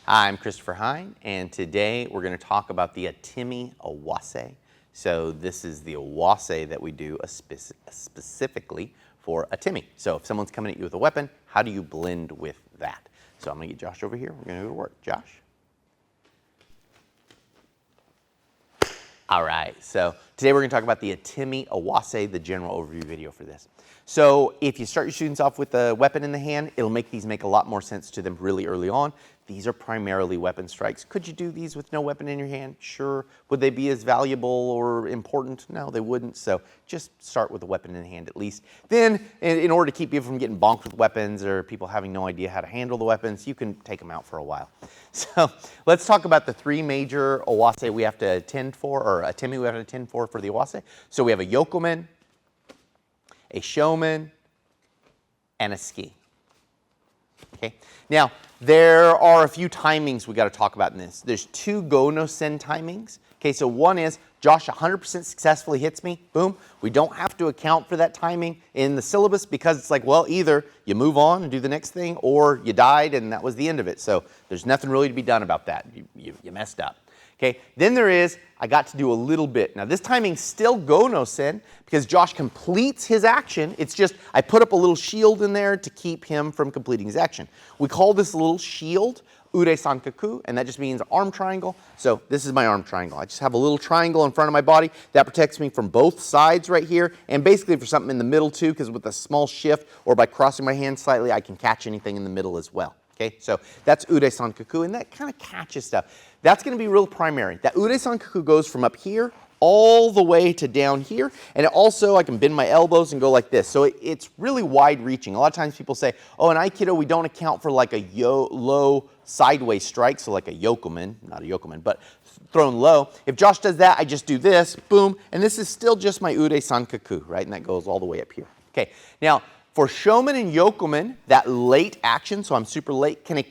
Hi, I'm Christopher Hine, and today we're going to talk about the atemi Awase. So this is the Awase that we do specifically for atemi. So if someone's coming at you with a weapon, how do you blend with that? So I'm going to get Josh over here. We're going to go to work. Josh? All right, so today we're going to talk about the atemi Awase, the general overview video for this. So if you start your students off with a weapon in the hand, it'll make these make a lot more sense to them really early on. These are primarily weapon strikes. Could you do these with no weapon in your hand? Sure. Would they be as valuable or important? No, they wouldn't. So just start with a weapon in hand at least. Then, in order to keep people from getting bonked with weapons or people having no idea how to handle the weapons, you can take them out for a while. So let's talk about the three major Awase we have to attend for, or atemi we have to attend for the Awase. So we have a yokomen, a shomen, and a ski. Okay. Now, there are a few timings we got to talk about in this. There's two go no sen timings. Okay, so one is Josh 100% successfully hits me, boom. We don't have to account for that timing in the syllabus because it's like, well, either you move on and do the next thing or you died and that was the end of it. So there's nothing really to be done about that. You messed up. Okay, then there is, I got to do a little bit. Now this timing still go no sen because Josh completes his action. It's just, I put up a little shield in there to keep him from completing his action. We call this little shield ure sankaku, and that just means arm triangle. So this is my arm triangle. I just have a little triangle in front of my body that protects me from both sides right here, and basically for something in the middle too, because with a small shift or by crossing my hand slightly, I can catch anything in the middle as well. Okay, so that's ure sankaku, and that kind of catches stuff. That's going to be real primary. That ure sankaku goes from up here all the way to down here, and it also, I can bend my elbows and go like this. So it's really wide-reaching. A lot of times people say, oh, in Aikido we don't account for like a low sideways strike, so like a yokomen, not a yokomen, but thrown low. If Josh does that, I just do this, boom, and this is still just my ure sankaku, right? And that goes all the way up here. Okay, now, for shomen and yokomen, that late action, so I'm super late, can all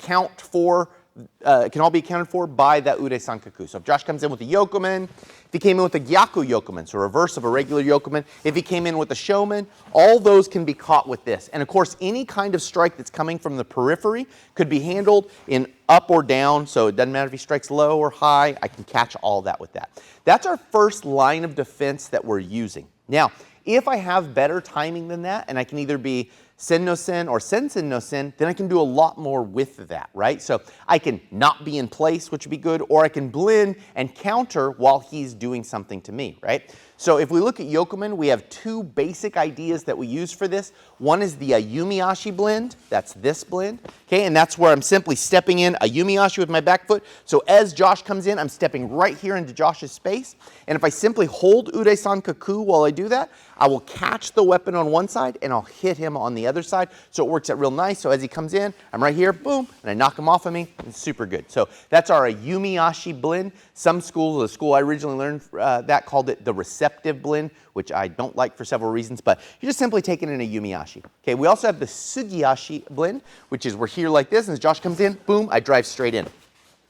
be accounted for by that ure sankaku. So if Josh comes in with a yokomen, if he came in with a gyaku yokomen, so reverse of a regular yokomen, if he came in with a shomen, all those can be caught with this. And of course, any kind of strike that's coming from the periphery could be handled in up or down, so it doesn't matter if he strikes low or high, I can catch all that with that. That's our first line of defense that we're using. Now, if I have better timing than that, and I can either be sen no sen or sen no sen, then I can do a lot more with that, right? So I can not be in place, which would be good, or I can blend and counter while he's doing something to me, right? So if we look at yokomen, we have two basic ideas that we use for this. One is the yumiashi blend, that's this blend, okay, and that's where I'm simply stepping in a yumiashi with my back foot. So as Josh comes in, I'm stepping right here into Josh's space, and if I simply hold ure sankaku while I do that, I will catch the weapon on one side and I'll hit him on the other side. So it works out real nice. So as he comes in, I'm right here, boom, and I knock him off of me. It's super good. So that's our yumiashi blend. Some schools, the school I originally learned that called it the receptive blend, which I don't like for several reasons, but you're just simply taking in a yumiashi. Okay, we also have the sugiashi blend, which is we're here like this, and as Josh comes in, boom, I drive straight in.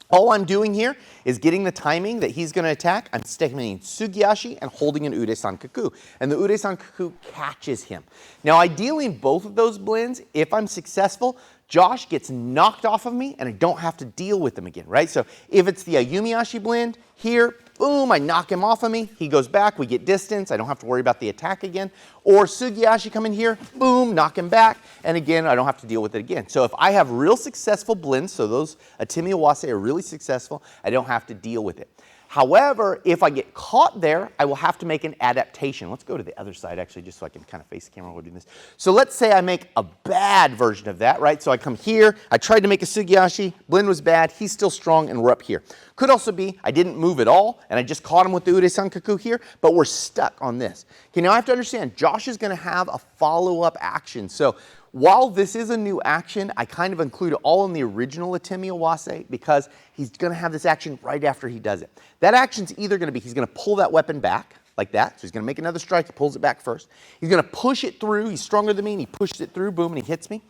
All I'm doing here is getting the timing that he's going to attack. I'm sticking in sugiashi and holding an ure sankaku. And the ure sankaku catches him. Now, ideally in both of those blends, if I'm successful, Josh gets knocked off of me and I don't have to deal with him again, right? So if it's the yumiashi blend, here, boom, I knock him off of me. He goes back, we get distance. I don't have to worry about the attack again. Or sugiashi come in here, boom, knock him back. And again, I don't have to deal with it again. So if I have real successful blends, so those atemi Awase are really successful, I don't have to deal with it. However, if I get caught there, I will have to make an adaptation. Let's go to the other side, actually, just so I can kind of face the camera while we're doing this. So let's say I make a bad version of that, right? So I come here, I tried to make a sugiashi, blend was bad, he's still strong, and we're up here. Could also be I didn't move at all, and I just caught him with the ure sankaku here, but we're stuck on this. Okay, now I have to understand, Josh is going to have a follow-up action. So while this is a new action, I kind of include it all in the original atemi Awase because he's going to have this action right after he does it. That action's either going to be he's going to pull that weapon back like that. So he's going to make another strike. He pulls it back first. He's going to push it through. He's stronger than me, and he pushes it through, boom, and he hits me.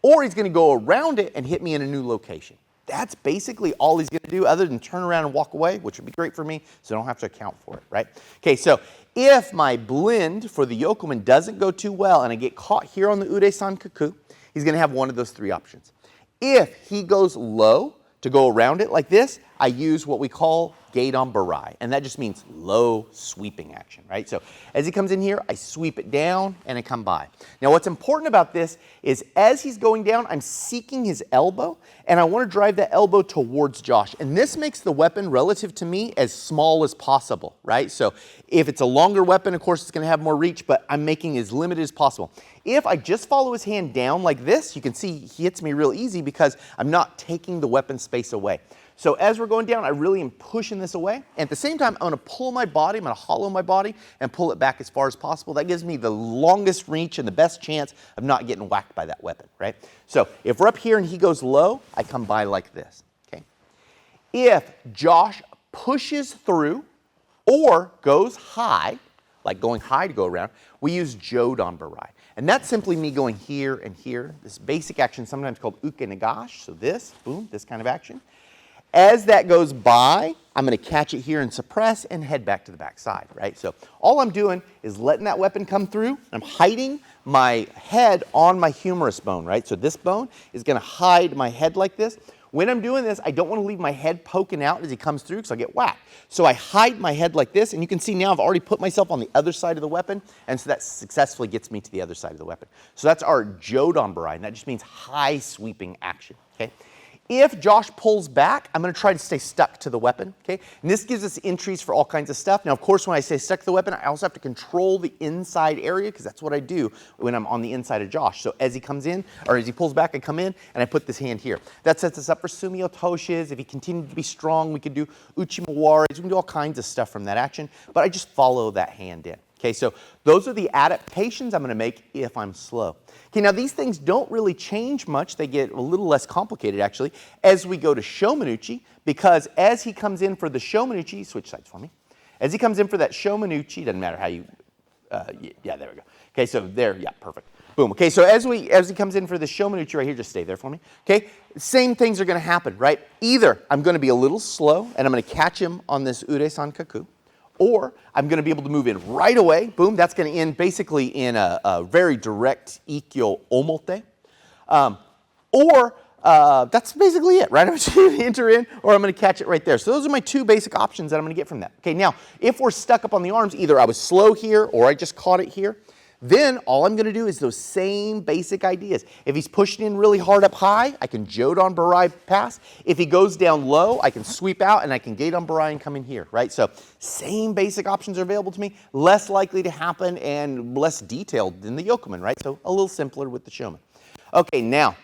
Or he's going to go around it and hit me in a new location. That's basically all he's going to do other than turn around and walk away, which would be great for me, so I don't have to account for it, right? Okay, so if my blend for the yokomen doesn't go too well and I get caught here on the ure sankaku, he's going to have one of those three options. If he goes low to go around it like this, I use what we call geidon barai, and that just means low sweeping action, right? So as he comes in here, I sweep it down and I come by. Now what's important about this is as he's going down, I'm seeking his elbow, and I want to drive that elbow towards Josh. And this makes the weapon relative to me as small as possible, right? So if it's a longer weapon, of course it's going to have more reach, but I'm making it as limited as possible. If I just follow his hand down like this, you can see he hits me real easy because I'm not taking the weapon space away. So as we're going down, I really am pushing this away. And at the same time, I'm going to pull my body, I'm going to hollow my body and pull it back as far as possible. That gives me the longest reach and the best chance of not getting whacked by that weapon, right? So if we're up here and he goes low, I come by like this, okay? If Josh pushes through or goes high, like going high to go around, we use jodan barai. And that's simply me going here and here. This basic action, sometimes called uke nagash. So this, boom, this kind of action. As that goes by, I'm going to catch it here and suppress and head back to the back side, right? So all I'm doing is letting that weapon come through. I'm hiding my head on my humerus bone, right? So this bone is going to hide my head like this. When I'm doing this, I don't want to leave my head poking out as he comes through because I'll get whacked. So I hide my head like this, and you can see now I've already put myself on the other side of the weapon, and so that successfully gets me to the other side of the weapon. So that's our jodan barai, and that just means high sweeping action, okay? If Josh pulls back, I'm going to try to stay stuck to the weapon, okay? And this gives us entries for all kinds of stuff. Now, of course, when I say stuck to the weapon, I also have to control the inside area because that's what I do when I'm on the inside of Josh. So as he comes in, or as he pulls back, I come in and I put this hand here. That sets us up for sumio toshis. If he continued to be strong, we could do uchimawaris. We can do all kinds of stuff from that action, but I just follow that hand in. Okay, so those are the adaptations I'm going to make if I'm slow. Okay, now these things don't really change much. They get a little less complicated, actually, as we go to shomanuchi, because as he comes in for the shomanuchi, switch sides for me. As he comes in for that shomanuchi, doesn't matter how you, yeah, there we go. Okay, so there, yeah, perfect. Boom. Okay, so as he comes in for the shomanuchi right here, just stay there for me. Okay, same things are going to happen, right? Either I'm going to be a little slow, and I'm going to catch him on this ure-sankaku, or I'm going to be able to move in right away. Boom, that's going to end basically in a very direct ikkyo omote. Or that's basically it, right? I'm just going to enter in, or I'm going to catch it right there. So those are my two basic options that I'm going to get from that. Okay, now, if we're stuck up on the arms, either I was slow here or I just caught it here, then all I'm going to do is those same basic ideas. If he's pushing in really hard up high, I can jodan barai pass. If he goes down low, I can sweep out and I can geidon barai and come in here, right? So same basic options are available to me, less likely to happen and less detailed than the yokomen, right? So a little simpler with the shomen. Okay, now,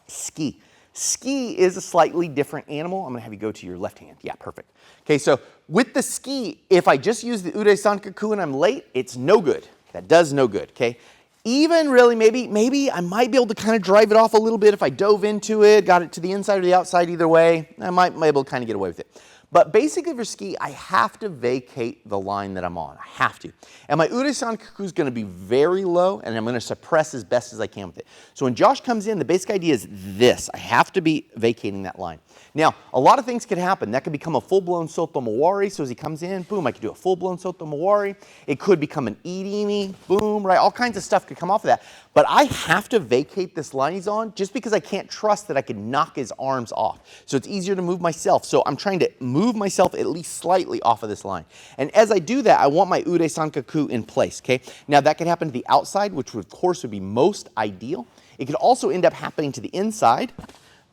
ski. Ski is a slightly different animal. I'm going to have you go to your left hand. Yeah, perfect. Okay, so with the ski, if I just use the ure-sankaku and I'm late, it's no good. That does no good, okay? Even really, maybe I might be able to kind of drive it off a little bit if I dove into it, got it to the inside or the outside, either way. I might be able to kind of get away with it. But basically for ski, I have to vacate the line that I'm on. I have to. And my ure-sankaku is going to be very low, and I'm going to suppress as best as I can with it. So when Josh comes in, the basic idea is this. I have to be vacating that line. Now, a lot of things could happen. That could become a full-blown soto mawari. So as he comes in, boom, I could do a full-blown soto mawari. It could become an irimi, boom, right? All kinds of stuff could come off of that. But I have to vacate this line he's on just because I can't trust that I can knock his arms off. So it's easier to move myself. So I'm trying to move myself at least slightly off of this line. And as I do that, I want my ure-sankaku in place, okay? Now that could happen to the outside, which of course would be most ideal. It could also end up happening to the inside.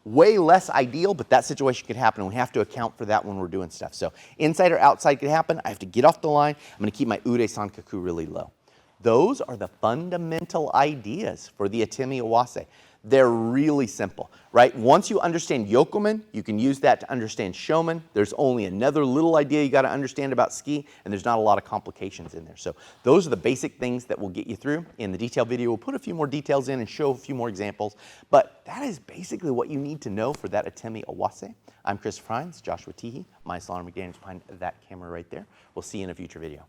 Way less ideal, but that situation could happen, and we have to account for that when we're doing stuff. So inside or outside could happen. I have to get off the line. I'm going to keep my ure-sankaku really low. Those are the fundamental ideas for the atemi awase. They're really simple, right? Once you understand yokomen, you can use that to understand shomen. There's only another little idea you got to understand about ski, and there's not a lot of complications in there. So those are the basic things that will get you through. In the detail video, we'll put a few more details in and show a few more examples, but that is basically what you need to know for that atemi awase. I'm Chris Hines, Joshua Teehee, my Salon McDaniels behind that camera right there. We'll see you in a future video.